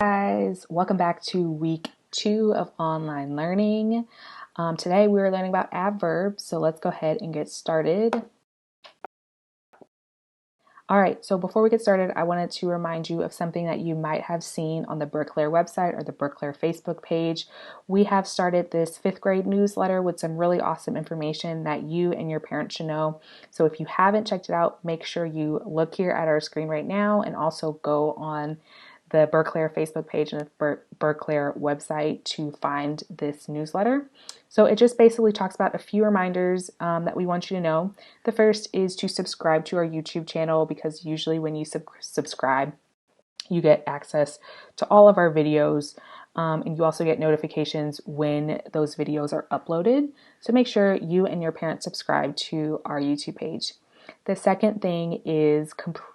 Guys, welcome back to week 2 of online learning. Today we're learning about adverbs, so let's go ahead and get started. All right, so before we get started, I wanted to remind you of something that you might have seen on the Berclair website or the Berclair Facebook page. We have started this 5th grade newsletter with some really awesome information that you and your parents should know. So if you haven't checked it out, make sure you look here at our screen right now and also go on the Berclair Facebook page and the Berclair website to find this newsletter. So it just basically talks about a few reminders that we want you to know. The first is to subscribe to our YouTube channel, because usually when you subscribe, you get access to all of our videos, and you also get notifications when those videos are uploaded. So make sure you and your parents subscribe to our YouTube page. The second thing is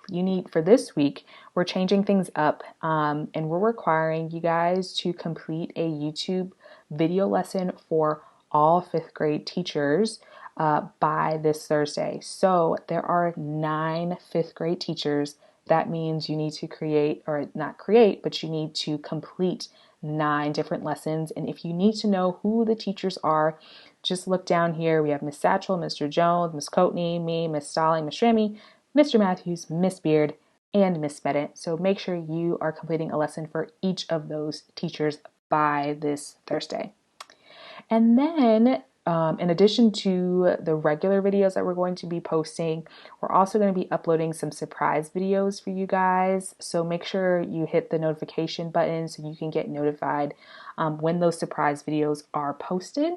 you need, for this week, we're changing things up, and we're requiring you guys to complete a YouTube video lesson for all 5th grade teachers by this Thursday. So there are 9 5th grade teachers. That means you need to create, or not create, but you need to complete 9 different lessons. And if you need to know who the teachers are, just look down here. We have Miss Satchel, Mr. Jones, Miss Coatney, me, Miss Stalling, Miss Shremy, Mr. Matthews, Miss Beard, and Miss Bennett. So make sure you are completing a lesson for each of those teachers by this Thursday. And then in addition to the regular videos that we're going to be posting, we're also going to be uploading some surprise videos for you guys. So make sure you hit the notification button so you can get notified when those surprise videos are posted.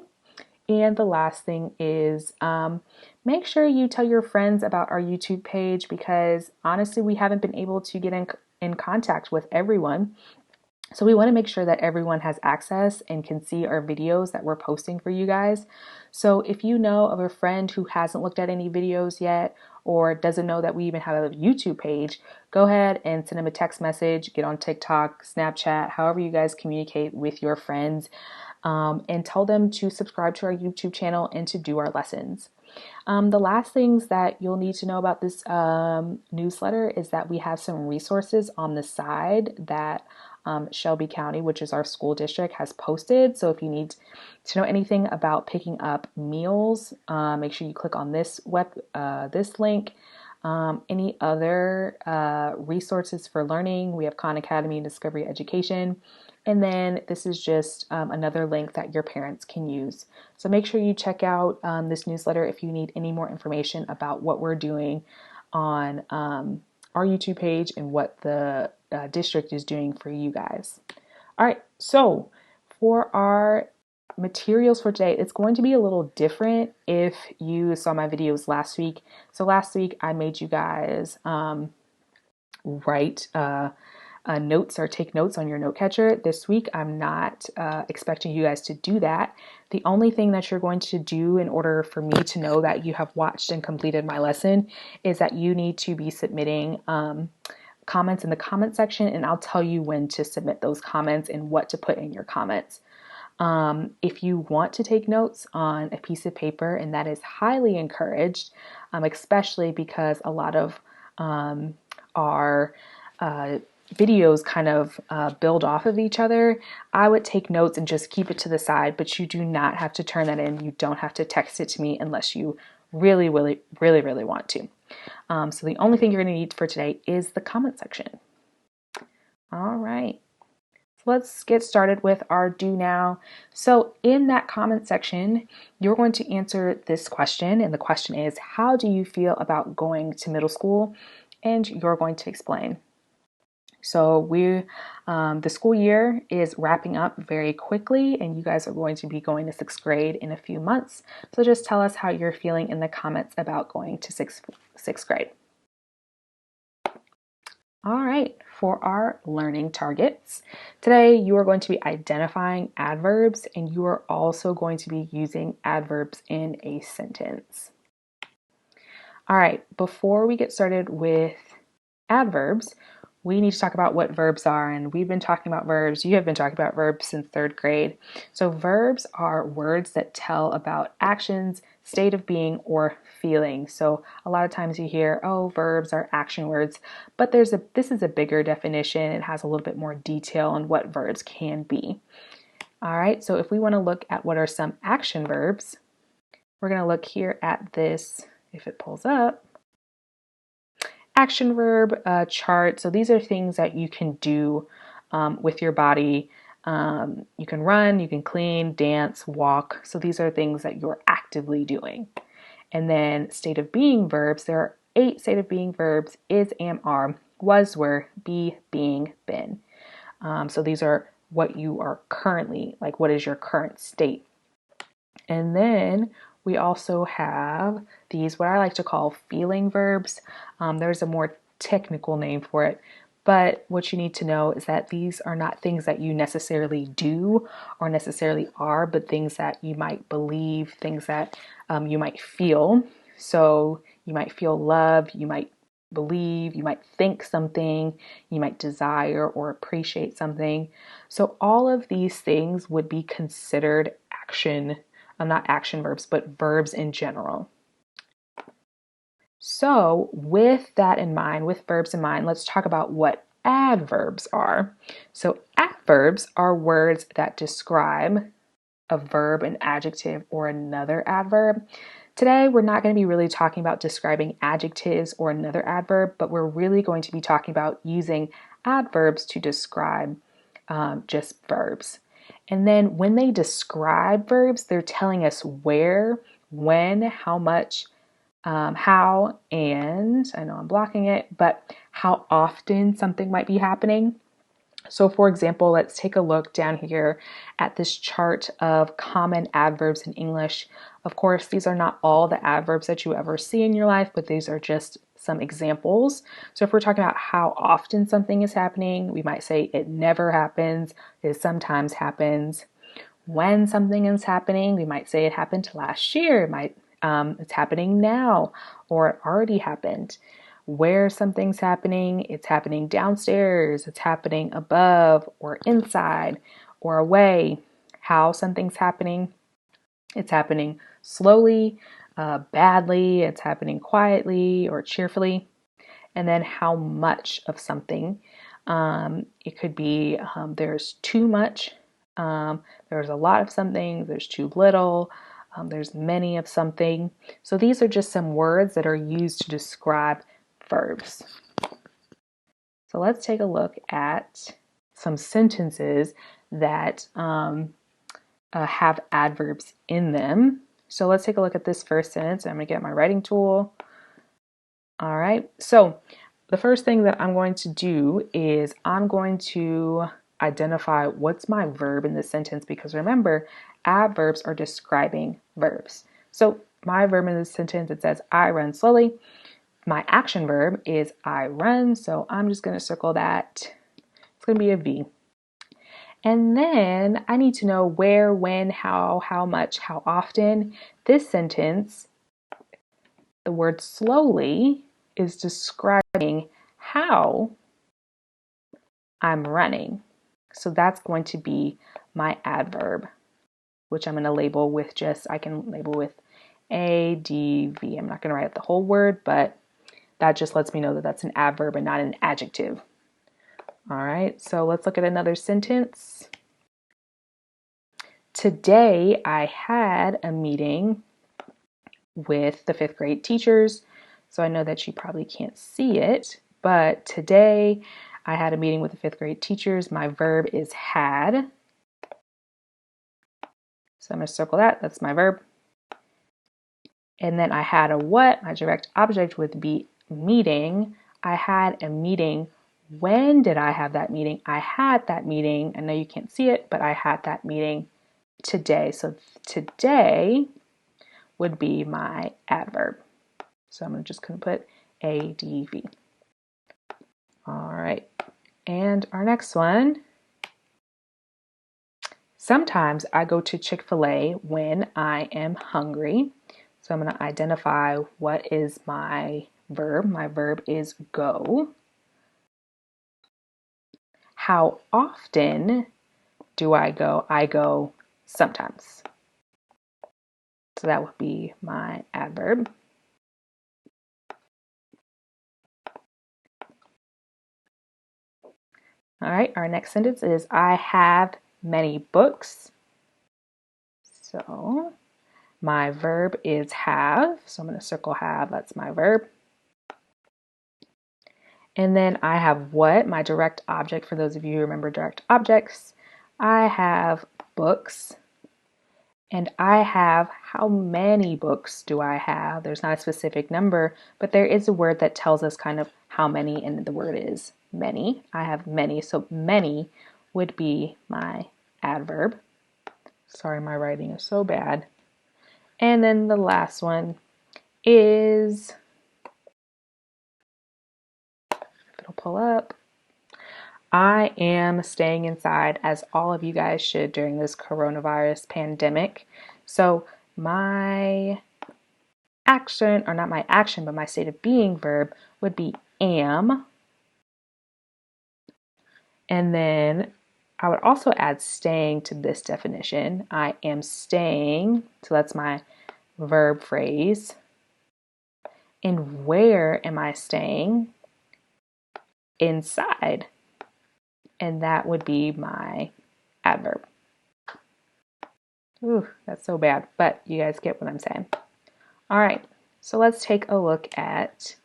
And the last thing is make sure you tell your friends about our YouTube page, because honestly, we haven't been able to get in contact with everyone. So we want to make sure that everyone has access and can see our videos that we're posting for you guys. So if you know of a friend who hasn't looked at any videos yet, or doesn't know that we even have a YouTube page, go ahead and send them a text message, get on TikTok, Snapchat, however you guys communicate with your friends, and tell them to subscribe to our YouTube channel and to do our lessons. The last things that you'll need to know about this newsletter is that we have some resources on the side that Shelby County, which is our school district, has posted. So if you need to know anything about picking up meals, make sure you click on this link. Any other resources for learning, we have Khan Academy and Discovery Education. And then this is just another link that your parents can use. So make sure you check out this newsletter if you need any more information about what we're doing on our YouTube page and what the district is doing for you guys. All right, so for our materials for today, it's going to be a little different if you saw my videos last week. So last week I made you guys write notes or take notes on your note catcher. This week I'm not expecting you guys to do that. The only thing that you're going to do in order for me to know that you have watched and completed my lesson is that you need to be submitting comments in the comment section, and I'll tell you when to submit those comments and what to put in your comments. If you want to take notes on a piece of paper, and that is highly encouraged, especially because a lot of our videos kind of build off of each other, I would take notes and just keep it to the side, but you do not have to turn that in. You don't have to text it to me unless you really want to. So the only thing you're going to need for today is the comment section. All right. Let's get started with our do now. So in that comment section, you're going to answer this question. And the question is, how do you feel about going to middle school? And you're going to explain. So the school year is wrapping up very quickly, and you guys are going to be going to 6th grade in a few months. So just tell us how you're feeling in the comments about going to sixth grade. All right, for our learning targets, today you are going to be identifying adverbs, and you are also going to be using adverbs in a sentence. All right, before we get started with adverbs, we need to talk about what verbs are, and we've been talking about verbs. You have been talking about verbs since 3rd grade. So verbs are words that tell about actions, state of being, or feeling. So a lot of times you hear, oh, verbs are action words, but this is a bigger definition. It has a little bit more detail on what verbs can be. All right, so if we want to look at what are some action verbs, we're going to look here at this, if it pulls up, action verb chart. So these are things that you can do with your body. You can run, you can clean, dance, walk. So these are things that you're actively doing. And then state of being verbs, there are 8 state of being verbs: is, am, are, was, were, be, being, been. So these are what you are currently, like what is your current state. And then we also have these, what I like to call feeling verbs. There's a more technical name for it, but what you need to know is that these are not things that you necessarily do or necessarily are, but things that you might believe, things that you might feel. So you might feel love, you might believe, you might think something, you might desire or appreciate something. So all of these things would be considered action, not action verbs, but verbs in general. So with that in mind, with verbs in mind, let's talk about what adverbs are. So adverbs are words that describe a verb, an adjective, or another adverb. Today, we're not going to be really talking about describing adjectives or another adverb, but we're really going to be talking about using adverbs to describe just verbs. And then when they describe verbs, they're telling us where, when, how much, how, and I know I'm blocking it, but how often something might be happening. So for example, let's take a look down here at this chart of common adverbs in English. Of course, these are not all the adverbs that you ever see in your life, but these are just some examples. So if we're talking about how often something is happening, we might say it never happens, it sometimes happens. When something is happening, we might say it happened last year, it's happening now, or it already happened. Where something's happening, it's happening downstairs, it's happening above or inside or away. How something's happening, it's happening slowly, badly, it's happening quietly or cheerfully. And then how much of something. It could be there's too much, there's a lot of something, there's too little, there's many of something. So these are just some words that are used to describe verbs. So let's take a look at some sentences that have adverbs in them. So let's take a look at this first sentence. I'm going to get my writing tool. All right, so the first thing that I'm going to do is I'm going to identify what's my verb in this sentence, because remember, adverbs are describing verbs. So my verb in this sentence, it says I run slowly. My action verb is I run, so I'm just going to circle that. It's going to be a V. And then I need to know where, when, how much, how often. This sentence, the word slowly is describing how I'm running. So that's going to be my adverb, which I'm going to label with I can label with ADV. I'm not going to write out the whole word, but that just lets me know that that's an adverb and not an adjective. All right, so let's look at another sentence. Today I had a meeting with the 5th grade teachers. So I know that you probably can't see it, but today I had a meeting with the 5th grade teachers. My verb is had. So I'm going to circle that. That's my verb. And then I had a what? My direct object would be meeting. I had a meeting. When did I have that meeting? I had that meeting. I know you can't see it, but I had that meeting today. So today would be my adverb. So I'm just going to put ADV. All right. And our next one. Sometimes I go to Chick-fil-A when I am hungry. So I'm going to identify what is my verb. My verb is go. How often do I go? I go sometimes. So that would be my adverb. All right, our next sentence is I have many books. So my verb is have. So I'm going to circle have. That's my verb. And then I have what? My direct object. For those of you who remember direct objects, I have books. And I have, how many books do I have? There's not a specific number, but there is a word that tells us kind of how many, and the word is many. I have many, so many would be my adverb. Sorry, my writing is so bad. And then the last one is, if it'll pull up, I am staying inside, as all of you guys should during this coronavirus pandemic. So my action, or not my action, but my state of being verb would be am. And then I would also add staying to this definition. I am staying, so that's my verb phrase. And where am I staying? Inside. And that would be my adverb. Ooh, that's so bad, but you guys get what I'm saying. All right, so let's take a look at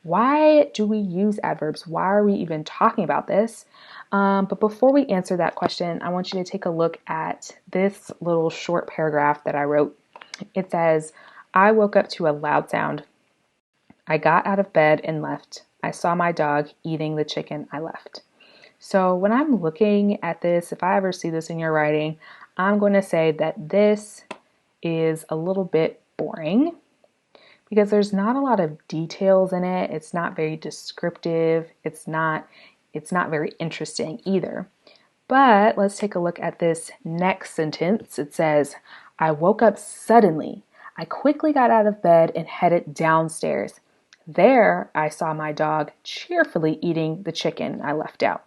why do we use adverbs? Why are we even talking about this? But before we answer that question, I want you to take a look at this little short paragraph that I wrote. It says, I woke up to a loud sound. I got out of bed and left. I saw my dog eating the chicken I left. So when I'm looking at this, if I ever see this in your writing, I'm going to say that this is a little bit boring because there's not a lot of details in it. It's not very descriptive. It's not very interesting either. But let's take a look at this next sentence. It says, I woke up suddenly. I quickly got out of bed and headed downstairs. There, I saw my dog cheerfully eating the chicken I left out.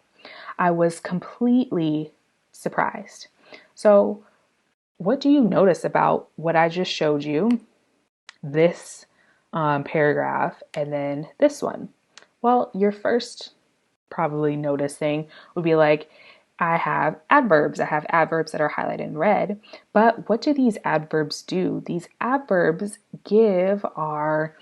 I was completely surprised. So, what do you notice about what I just showed you? This paragraph and then this one. Well, your first probably noticing would be like, I have adverbs. I have adverbs that are highlighted in red. But what do these adverbs do? These adverbs give our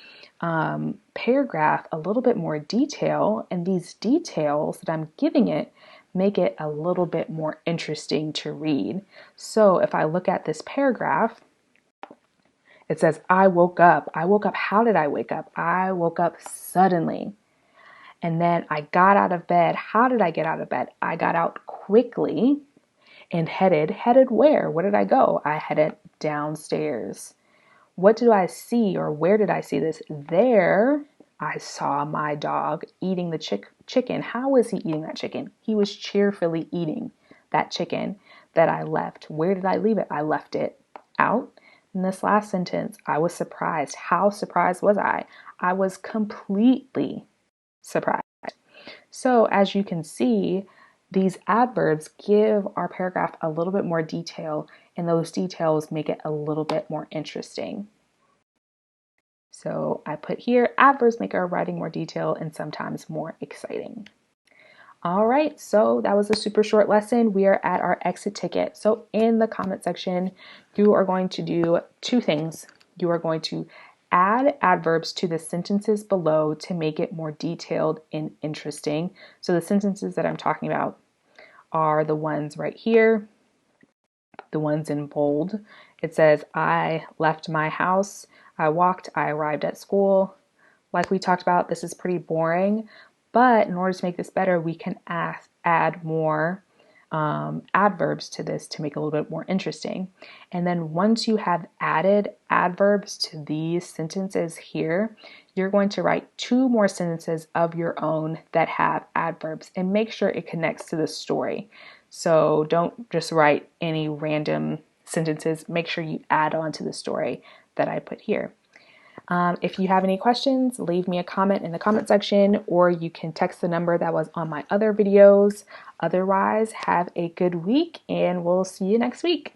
paragraph a little bit more detail, and these details that I'm giving it make it a little bit more interesting to read. So if I look at this paragraph, it says, I woke up. I woke up. How did I wake up? I woke up suddenly. And then I got out of bed. How did I get out of bed? I got out quickly and headed where? Where did I go? I headed downstairs. What did I see, or where did I see this? There, I saw my dog eating the chicken. How was he eating that chicken? He was cheerfully eating that chicken that I left. Where did I leave it? I left it out. In this last sentence, I was surprised. How surprised was I? I was completely surprised. So as you can see, these adverbs give our paragraph a little bit more detail, and those details make it a little bit more interesting. So I put here, adverbs make our writing more detailed and sometimes more exciting. All right, so that was a super short lesson. We are at our exit ticket. So in the comment section, you are going to do two things. You are going to add adverbs to the sentences below to make it more detailed and interesting. So the sentences that I'm talking about are the ones right here, the ones in bold. It says, I left my house, I walked, I arrived at school. Like we talked about, this is pretty boring, but in order to make this better, we can add more adverbs to this to make it a little bit more interesting. And then once you have added adverbs to these sentences here, you're going to write two more sentences of your own that have adverbs and make sure it connects to the story. So don't just write any random sentences. Make sure you add on to the story that I put here. If you have any questions, leave me a comment in the comment section, or you can text the number that was on my other videos. Otherwise, have a good week, and we'll see you next week.